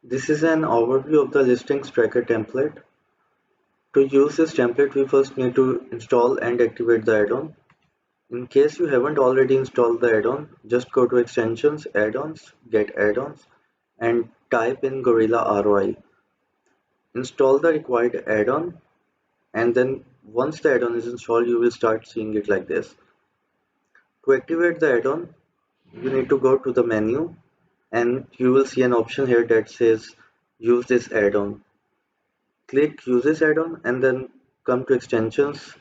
This is an overview of the listings tracker template. To use this template, we first need to install and activate the add-on. In case you haven't already installed the add-on, just go to extensions, add-ons, get add-ons, and type in Gorilla ROI. Install the required add-on, and then once the add-on is installed, you will start seeing it like this. To activate the add-on, you need to go to the menu, and you will see an option here that says use this add-on. Click use this add-on and then come to extensions,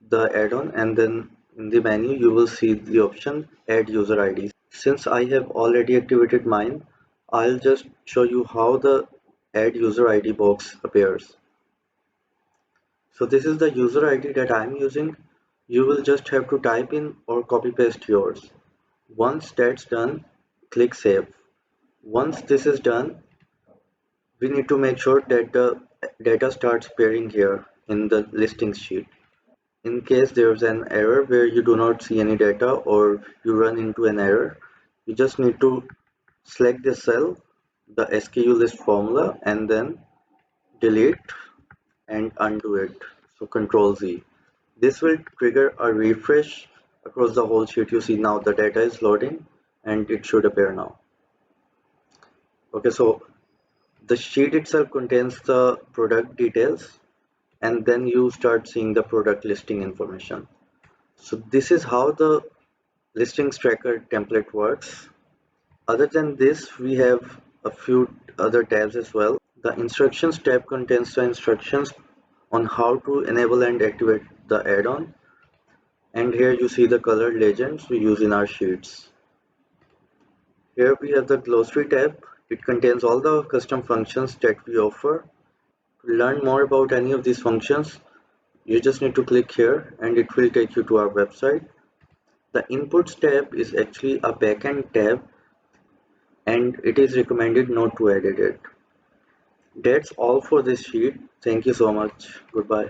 the add-on, and then in the menu you will see the option add user IDs. Since I have already activated mine, I'll just show you how the add user ID box appears. So this is the user ID that I'm using. You will just have to type in or copy paste yours. Once that's done, click save. Once this is done, we need to make sure that the data starts appearing here in the listings sheet. In case there's an error where you do not see any data or you run into an error, you just need to select this cell, the SKU list formula, and then delete and undo it. So Control Z. This will trigger a refresh across the whole sheet. You see now the data is loading and it should appear now. Okay, so the sheet itself contains the product details and then you start seeing the product listing information. So this is how the listings tracker template works. Other than this, we have a few other tabs as well. The instructions tab contains the instructions on how to enable and activate the add-on. And here you see the colored legends we use in our sheets. Here we have the glossary tab. It contains all the custom functions that we offer. To learn more about any of these functions, you just need to click here and it will take you to our website. The inputs tab is actually a backend tab and it is recommended not to edit it. That's all for this sheet. Thank you so much. Goodbye.